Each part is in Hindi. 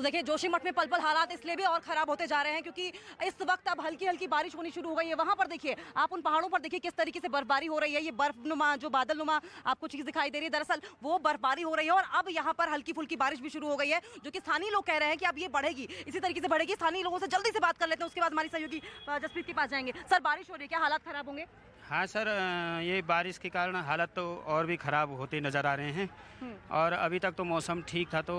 तो देखिए जोशीमठ में पल-पल हालात इसलिए भी और खराब होते जा रहे हैं क्योंकि इस वक्त अब हल्की-हल्की बारिश होनी शुरू हो गई है। वहां पर देखिए, आप उन पहाड़ों पर देखिए किस तरीके से बर्फबारी हो रही है। ये बर्फनुमा जो बादलनुमा आपको चीज दिखाई दे रही है, दरअसल वो बर्फबारी हो रही है और अब यहाँ पर हल्की-फुल्की बारिश भी शुरू हो गई है, जो कि स्थानीय लोग कह रहे हैं कि अब ये बढ़ेगी, इसी तरीके से बढ़ेगी। स्थानीय लोगों से जल्दी से बात कर लेते हैं, उसके बाद हमारी सहयोगी जसप्रीत के पास जाएंगे। सर, बारिश हो रही है, क्या हालात खराब होंगे? हाँ सर, ये बारिश के कारण हालत तो और भी ख़राब होते नज़र आ रहे हैं। और अभी तक तो मौसम ठीक था, तो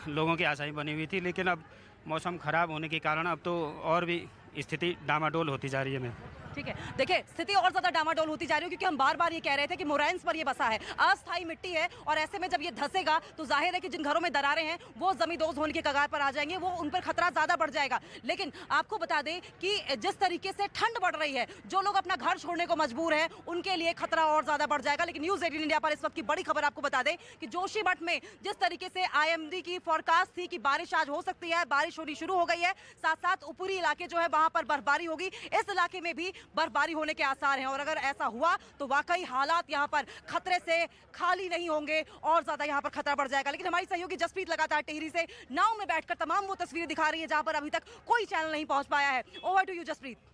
लोगों की आशाएं बनी हुई थी, लेकिन अब मौसम ख़राब होने के कारण अब तो और भी स्थिति डामाडोल होती जा रही है। मैं ठीक है, देखिए स्थिति और ज्यादा डामाडोल होती जा रही है क्योंकि हम बार बार ये कह रहे थे कि मोरैंस पर ये बसा है, अस्थायी मिट्टी है और ऐसे में जब ये धंसेगा तो जाहिर है कि जिन घरों में दरारें हैं वो जमींदोज होने के कगार पर आ जाएंगे, वो उन पर खतरा ज्यादा बढ़ जाएगा। लेकिन आपको बता दें कि जिस तरीके से ठंड बढ़ रही है, जो लोग अपना घर छोड़ने को मजबूर है उनके लिए खतरा और ज्यादा बढ़ जाएगा। लेकिन न्यूज 18 इंडिया पर इस वक्त की बड़ी खबर आपको बता दें कि जोशीमठ में जिस तरीके से IMD की फोरकास्ट थी कि बारिश आज हो सकती है, बारिश होनी शुरू हो गई है। साथ साथ ऊपरी इलाके जो है वहां पर बर्फबारी होगी, इस इलाके में भी बर्फबारी होने के आसार हैं और अगर ऐसा हुआ तो वाकई हालात यहां पर खतरे से खाली नहीं होंगे और ज्यादा यहां पर खतरा बढ़ जाएगा। लेकिन हमारी सहयोगी जसप्रीत लगातार टिहरी से नाव में बैठकर तमाम वो तस्वीरें दिखा रही है जहां पर अभी तक कोई चैनल नहीं पहुंच पाया है। Over to you Jaspreet.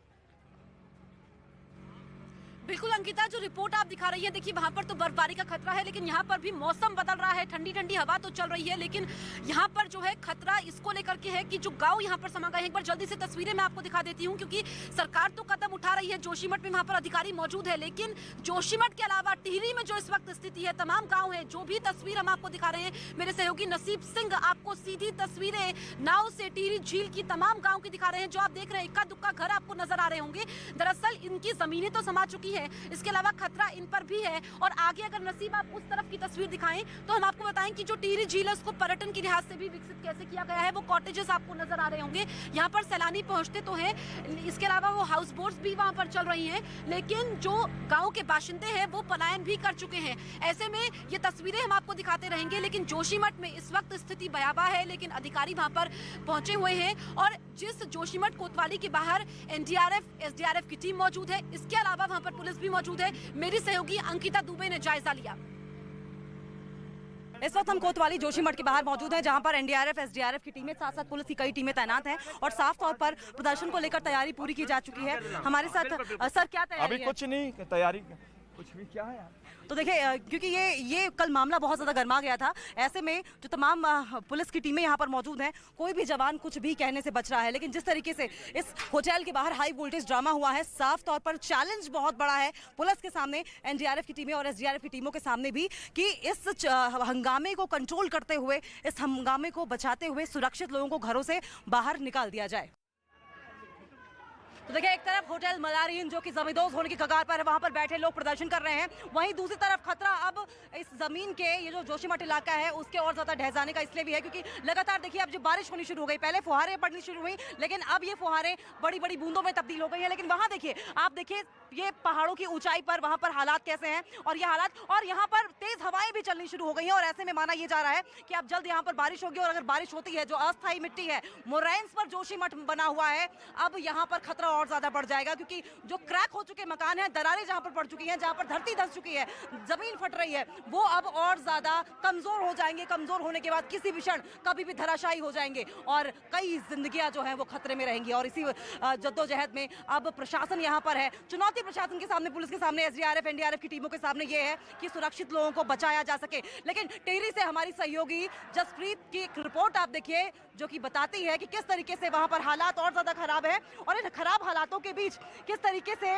बिल्कुल अंकिता, जो रिपोर्ट आप दिखा रही है, देखिए वहां पर तो बर्फबारी का खतरा है, लेकिन यहाँ पर भी मौसम बदल रहा है, ठंडी ठंडी हवा तो चल रही है, लेकिन यहाँ पर जो है खतरा इसको लेकर के है कि जो गांव यहाँ पर समा गए हैं। एक बार जल्दी से तस्वीरें मैं आपको दिखा देती हूँ क्योंकि सरकार तो कदम उठा रही है, जोशीमठ में वहां पर अधिकारी मौजूद है, लेकिन जोशीमठ के अलावा टिहरी में जो इस वक्त स्थिति है, तमाम गाँव है, जो भी तस्वीर हम आपको दिखा रहे हैं, मेरे सहयोगी नसीब सिंह आपको सीधी तस्वीरें नाव से टिहरी झील की तमाम गाँव की दिखा रहे हैं। जो आप देख रहे हैं, इक्का दुक्का घर आपको नजर आ रहे होंगे, दरअसल इनकी जमीनें तो समा चुकी है, इसके अलावा खतरा इन पर भी है। और आगे अगर नसीब आप उस तरफ की तस्वीर दिखाएं तो हम आपको बताएं कि जो टिहरी झील है उसको पर्यटन की लिहाज से भी विकसित कैसे किया गया है। वो कॉटेजेस आपको नजर आ रहे होंगे, यहाँ पर सैलानी पहुंचते तो हैं, इसके अलावा वो हाउस बोट्स भी वहां पर चल रही हैं, लेकिन जो गांव के बाशिंदे हैं वो पलायन भी कर चुके हैं। ऐसे में ये तस्वीरें हम आपको दिखाते रहेंगे, लेकिन जोशीमठ में इस वक्त स्थिति भयावह है, लेकिन अधिकारी वहां पर पहुंचे हुए हैं और जिस जोशीमठ कोतवाली के बाहर NDRF SDRF की टीम मौजूद है, इसके अलावा वहां पर पुलिस भी मौजूद है। मेरी सहयोगी अंकिता दुबे ने जायजा लिया। इस वक्त हम कोतवाली जोशीमठ के बाहर मौजूद हैं जहां पर NDRF SDRF की टीमें, साथ साथ पुलिस की कई टीमें तैनात हैं और साफ तौर पर प्रदर्शन को लेकर तैयारी पूरी की जा चुकी है। हमारे साथ सर, क्या तैयारी अभी कुछ नहीं, तैयारी कुछ भी क्या है। तो देखिए, क्योंकि ये कल मामला बहुत ज़्यादा गर्मा गया था, ऐसे में जो तमाम पुलिस की टीमें यहाँ पर मौजूद हैं, कोई भी जवान कुछ भी कहने से बच रहा है। लेकिन जिस तरीके से इस होटल के बाहर हाई वोल्टेज ड्रामा हुआ है, साफ तौर पर चैलेंज बहुत बड़ा है पुलिस के सामने, NDRF की टीमें और SDRF की टीमों के सामने भी, कि इस हंगामे को कंट्रोल करते हुए, इस हंगामे को बचाते हुए सुरक्षित लोगों को घरों से बाहर निकाल दिया जाए। तो देखिए, एक तरफ होटल मलारीन जो कि जमींदोज होने की कगार पर है, वहां पर बैठे लोग प्रदर्शन कर रहे हैं, वहीं दूसरी तरफ खतरा अब इस जमीन के, ये जो जोशीमठ इलाका है उसके और ज्यादा ढह जाने का इसलिए भी है क्योंकि लगातार देखिए अब जो बारिश होनी शुरू हो गई, पहले फुहारें पड़नी शुरू हुई, लेकिन अब ये फुहारें बड़ी बड़ी बूंदों में तब्दील हो गई है। लेकिन वहां देखिए, आप देखिए ये पहाड़ों की ऊंचाई पर वहां पर हालात कैसे हैं और ये हालात, और यहाँ पर तेज हवाएं भी चलनी शुरू हो गई हैं और ऐसे में माना यह जा रहा है कि अब जल्द यहाँ पर बारिश होगी और अगर बारिश होती है, जो अस्थायी मिट्टी है, मोरैंस पर जोशीमठ बना हुआ है, अब यहाँ पर खतरा और ज्यादा बढ़ जाएगा क्योंकि जो क्रैक हो चुके मकान हैं, दरारें जहां पर पड़ चुकी हैं, जहां पर धरती धंस चुकी है, जमीन फट रही है, वो अब और ज्यादा कमजोर हो जाएंगे। कमजोर होने के बाद किसी भी क्षण कभी भी धराशायी हो जाएंगे और कई जिंदगियां जो हैं वो खतरे में रहेंगी। और इसी जद्दोजहद में अब प्रशासन यहाँ पर है, चुनौती प्रशासन के सामने, पुलिस के सामने, SDRF NDRF की टीमों के सामने ये है कि सुरक्षित लोगों को बचाया जा सके। लेकिन टिहरी से हमारी सहयोगी जसप्रीत की एक रिपोर्ट आप देखिए जो कि बताती है कि किस तरीके से वहां पर हालात और ज्यादा खराब है और इन खराब हालातों के बीच किस तरीके से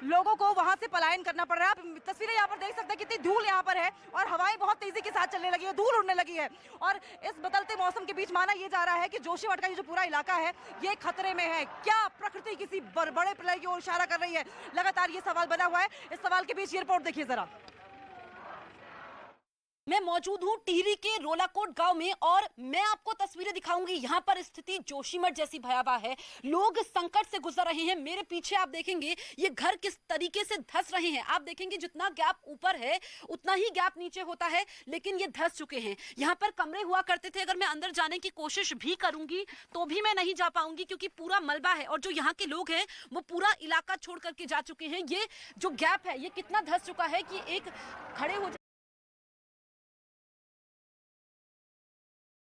लोगों को वहां से पलायन करना पड़ रहा है। आप तस्वीरें यहाँ पर देख सकते हैं, कितनी धूल यहाँ पर है और हवाएं बहुत तेजी के साथ चलने लगी है, धूल उड़ने लगी है और इस बदलते मौसम के बीच माना यह जा रहा है कि जोशीमठ का ये जो पूरा इलाका है ये खतरे में है। क्या प्रकृति किसी बड़े प्रलय की ओर इशारा कर रही है? लगातार ये सवाल बना हुआ है। इस सवाल के बीच ये रिपोर्ट देखिए जरा। मैं मौजूद हूँ टिहरी के रोलाकोट गांव में और मैं आपको तस्वीरें दिखाऊंगी। यहाँ पर स्थिति जोशीमठ जैसी भयावह है, लोग संकट से गुजर रहे हैं। मेरे पीछे आप देखेंगे ये घर किस तरीके से धंस रहे हैं। आप देखेंगे जितना गैप ऊपर है उतना ही गैप नीचे होता है, लेकिन ये धंस चुके हैं। यहाँ पर कमरे हुआ करते थे, अगर मैं अंदर जाने की कोशिश भी करूंगी तो भी मैं नहीं जा पाऊंगी क्योंकि पूरा मलबा है और जो यहाँ के लोग हैं वो पूरा इलाका छोड़ करके जा चुके हैं। ये जो गैप है ये कितना धंस चुका है कि एक खड़े हो